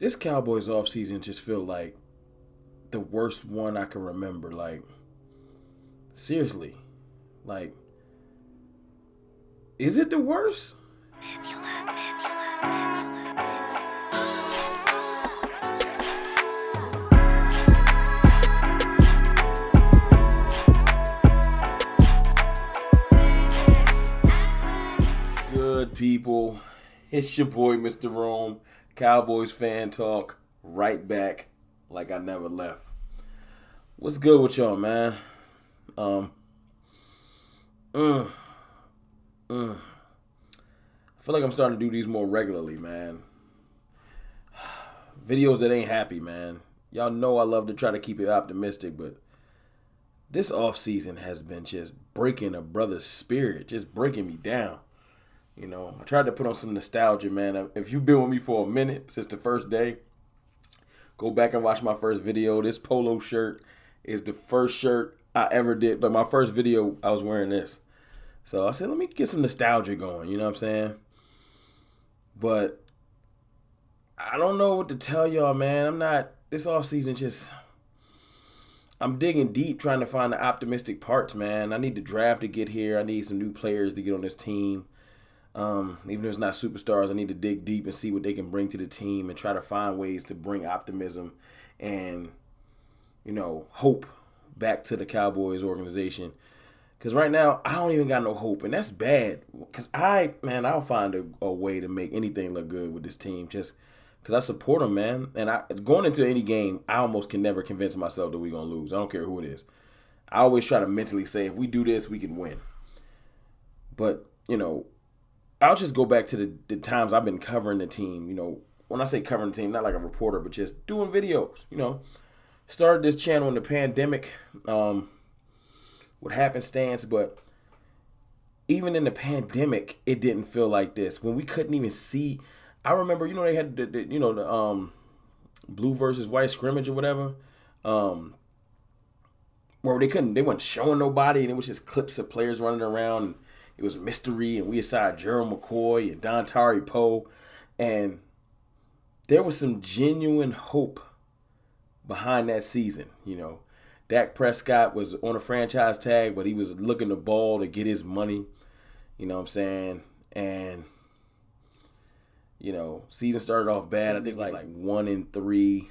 This Cowboys offseason just feel like the worst one I can remember. Like, seriously. Like, is it the worst? Good people. It's your boy, Mr. Rome. Cowboys fan talk. Right back like I never left. What's good with y'all, man? Um, mm, mm. I feel like I'm starting to do these more regularly, man. Videos that ain't happy, man. Y'all know I love to try to keep it optimistic, but this off season has been just breaking a brother's spirit, just breaking me down. I tried to put on some nostalgia, man. If you've been with me for a minute since the first day, go back and watch my first video. This polo shirt is the first shirt I ever did, but my first video, I was wearing this. So I said, let me get some nostalgia going, you know what I'm saying? But I don't know what to tell y'all, man. This offseason I'm digging deep trying to find the optimistic parts, man. I need the draft to get here. I need some new players to get on this team. Even if it's not superstars, I need to dig deep and see what they can bring to the team and try to find ways to bring optimism and, hope back to the Cowboys organization. Because right now, I don't even got no hope, and that's bad. Because I'll find a way to make anything look good with this team just because I support them, man. And going into any game, I almost can never convince myself that we're going to lose. I don't care who it is. I always try to mentally say, if we do this, we can win. But, I'll just go back to the times I've been covering the team. When I say covering the team, not like a reporter, but just doing videos. Started this channel in the pandemic with happenstance, but even in the pandemic, it didn't feel like this. When we couldn't even see, I remember, they had the blue versus white scrimmage or whatever, where they weren't showing nobody, and it was just clips of players running around. And it was a mystery, and we assigned Gerald McCoy and Dontari Poe, and there was some genuine hope behind that season. Dak Prescott was on a franchise tag, but he was looking the ball to get his money. You know what I'm saying? And season started off bad. I think it was like 1-3,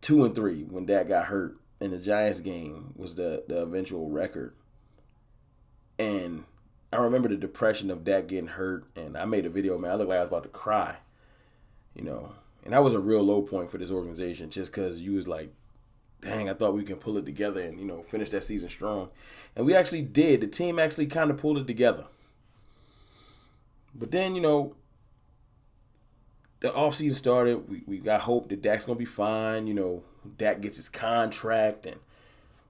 2-3 when Dak got hurt, and the Giants game was the eventual record. And I remember the depression of Dak getting hurt, and I made a video, man. I looked like I was about to cry, And that was a real low point for this organization, just because you was like, dang, I thought we can pull it together and, finish that season strong. And we actually did. The team actually kind of pulled it together. But then, the offseason started. We got hope that Dak's going to be fine. Dak gets his contract, and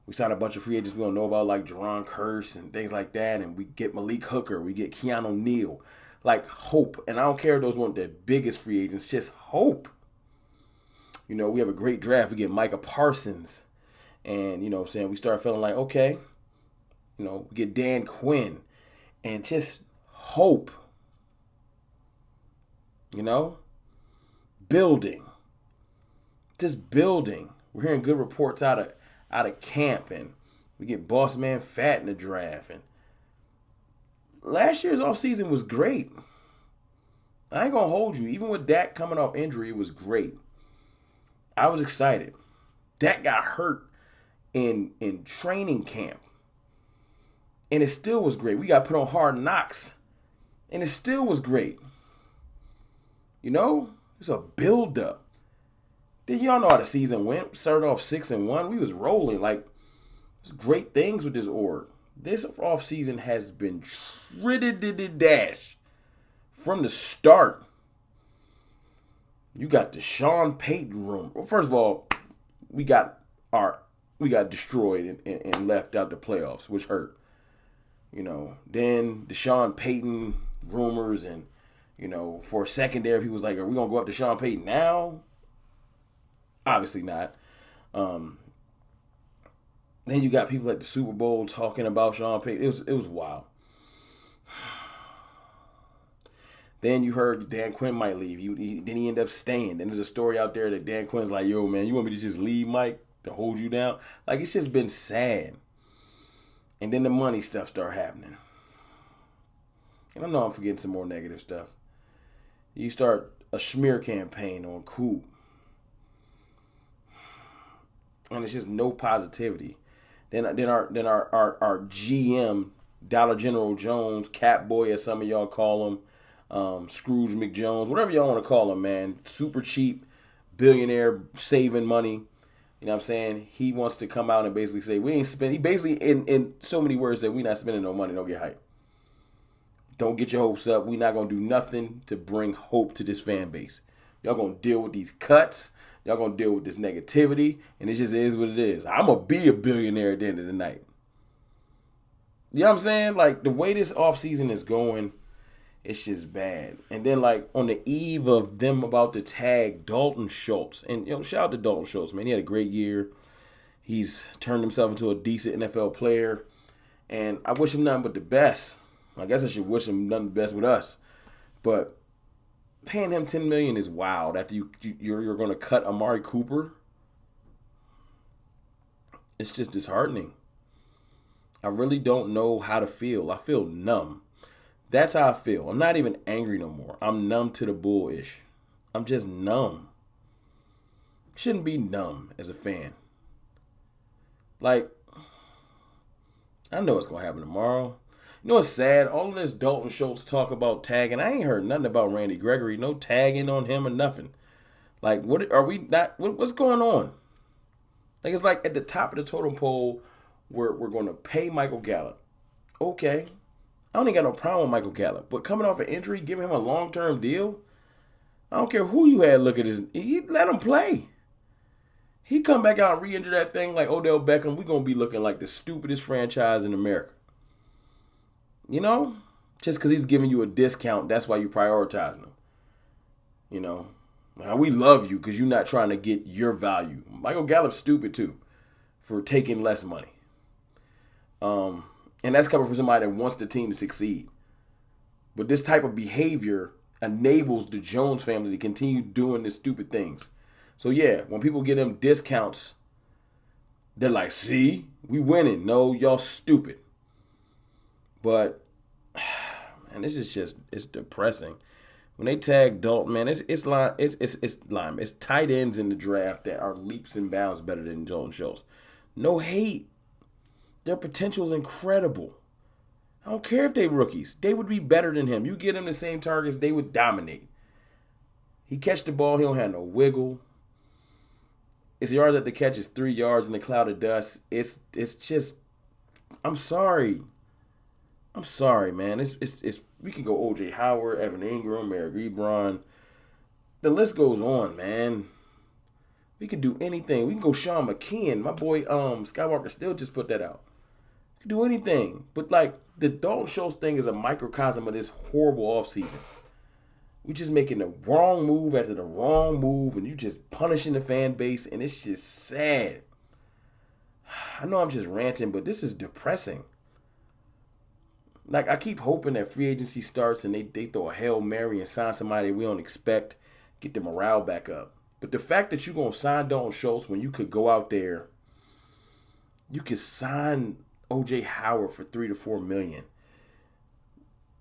we signed a bunch of free agents we don't know about, like Jerron Curse and things like that. And we get Malik Hooker. We get Keanu Neal. Like, hope. And I don't care if those weren't the biggest free agents. Just hope. We have a great draft. We get Micah Parsons. And, we start feeling like, okay. We get Dan Quinn. And just hope. Building. Just building. We're hearing good reports out of camp. And we get Boss Man Fat in the draft. And last year's offseason was great. I ain't going to hold you. Even with Dak coming off injury, it was great. I was excited. Dak got hurt in training camp. And it still was great. We got put on Hard Knocks. And it still was great. It's a build-up. Then y'all know how the season went. We started off 6-1. We was rolling. Like, there's great things with this org. This offseason has been tridded dash from the start. You got the Sean Payton room. Well, first of all, we got destroyed and left out the playoffs, which hurt. Then the Sean Payton rumors, and for a second there, he was like, "Are we gonna go up to Sean Payton now?" Obviously not. Then you got people at the Super Bowl talking about Sean Payton. It was wild. Then you heard Dan Quinn might leave. Then he ended up staying. Then there's a story out there that Dan Quinn's like, yo, man, you want me to just leave Mike to hold you down? Like, it's just been sad. And then the money stuff start happening. And I know I'm forgetting some more negative stuff. You start a smear campaign on Coop. And it's just no positivity. Then our GM, Dollar General Jones, Cat Boy, as some of y'all call him, Scrooge McJones, whatever y'all want to call him, man. Super cheap, billionaire, saving money. You know what I'm saying? He wants to come out and basically say, we ain't spending. He basically, in so many words, said, we not spending no money, don't get hype. Don't get your hopes up. We not going to do nothing to bring hope to this fan base. Y'all going to deal with these cuts. Y'all going to deal with this negativity. And it just is what it is. I'm going to be a billionaire at the end of the night. You know what I'm saying? Like, the way this offseason is going, it's just bad. And then, like, on the eve of them about to tag Dalton Schultz. And, shout out to Dalton Schultz, man. He had a great year. He's turned himself into a decent NFL player. And I wish him nothing but the best. I guess I should wish him nothing but the best with us. But paying him $10 million is wild after you're going to cut Amari Cooper. It's just disheartening. I really don't know how to feel. I feel numb. That's how I feel. I'm not even angry no more. I'm numb to the bullish. I'm just numb. Shouldn't be numb as a fan. Like, I know what's going to happen tomorrow. You know what's sad? All of this Dalton Schultz talk about tagging. I ain't heard nothing about Randy Gregory. No tagging on him or nothing. Like, what are we not? What's going on? Like, it's like at the top of the totem pole, we're going to pay Michael Gallup. Okay. I don't even got no problem with Michael Gallup. But coming off an injury, giving him a long-term deal, I don't care who you had look at this. He let him play. He come back out and re-injure that thing like Odell Beckham. We're going to be looking like the stupidest franchise in America. You know? Just because he's giving you a discount, that's why you prioritizing him. You know? Now, we love you because you're not trying to get your value. Michael Gallup's stupid, too, for taking less money. And that's coming from somebody that wants the team to succeed. But this type of behavior enables the Jones family to continue doing these stupid things. So, yeah, when people get them discounts, they're like, see, we winning. No, y'all stupid. But, man, this is just, it's depressing. When they tag Dalton, man, it's lime. It's tight ends in the draft that are leaps and bounds better than Dalton Schultz. No hate. Their potential is incredible. I don't care if they rookies. They would be better than him. You get them the same targets, they would dominate. He catch the ball, he don't have no wiggle. His yards at the catch is 3 yards in the cloud of dust. It's just, I'm sorry. I'm sorry, man. It's we can go O.J. Howard, Evan Ingram, Eric Ebron. The list goes on, man. We can do anything. We can go Sean McKeon. My boy Skywalker still just put that out. We can do anything. But, like, the Dalton Schultz thing is a microcosm of this horrible offseason. We just making the wrong move after the wrong move, and you just punishing the fan base, and it's just sad. I know I'm just ranting, but this is depressing. Like, I keep hoping that free agency starts and they throw a Hail Mary and sign somebody we don't expect, get the morale back up. But the fact that you're going to sign Dalton Schultz when you could go out there, you could sign O.J. Howard for $3 to $4 million.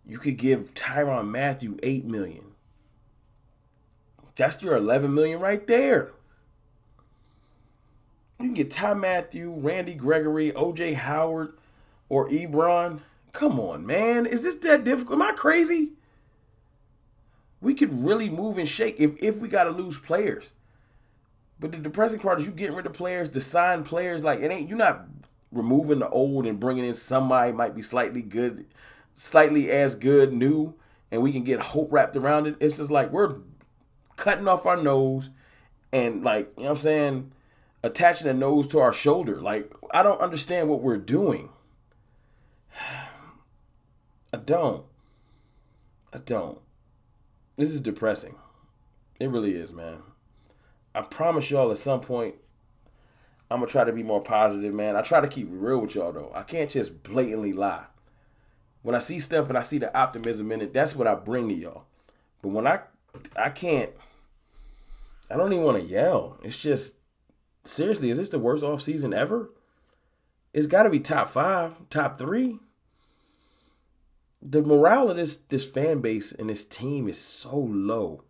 You could give Tyrann Mathieu $8 million. That's your $11 million right there. You can get Ty Matthew, Randy Gregory, O.J. Howard, or Ebron. Come on, man. Is this that difficult? Am I crazy? We could really move and shake if we got to lose players. But the depressing part is you getting rid of players, to sign players. Like, you're not removing the old and bringing in somebody might be slightly good, slightly as good, new, and we can get hope wrapped around it. It's just like we're cutting off our nose and, like, you know what I'm saying, attaching a nose to our shoulder. Like, I don't understand what we're doing. I don't. This is depressing. It really is, man. I promise y'all at some point, I'm going to try to be more positive, man. I try to keep it real with y'all, though. I can't just blatantly lie. When I see stuff and I see the optimism in it, that's what I bring to y'all. But when I can't, I don't even want to yell. It's just, seriously, is this the worst offseason ever? It's got to be top 5, top 3. The morale of this fan base and this team is so low.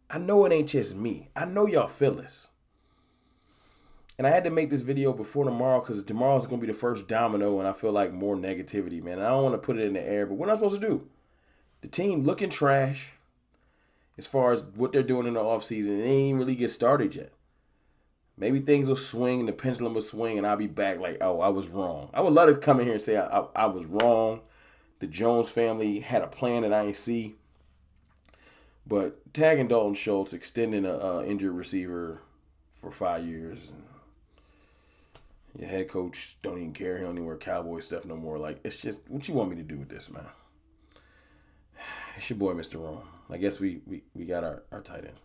I know it ain't just me. I know y'all feel this. And I had to make this video before tomorrow because tomorrow's going to be the first domino, and I feel like more negativity, man. I don't want to put it in the air, but what am I supposed to do? The team looking trash as far as what they're doing in the offseason. It ain't even really get started yet. Maybe things will swing and the pendulum will swing, and I'll be back like, oh, I was wrong. I would love to come in here and say I was wrong. The Jones family had a plan that I ain't see. But tagging Dalton Schultz, extending a injured receiver for 5 years, and your head coach don't even care. He don't even wear Cowboy stuff no more. Like, it's just, what you want me to do with this, man? It's your boy, Mr. Rome. I guess we got our tight end.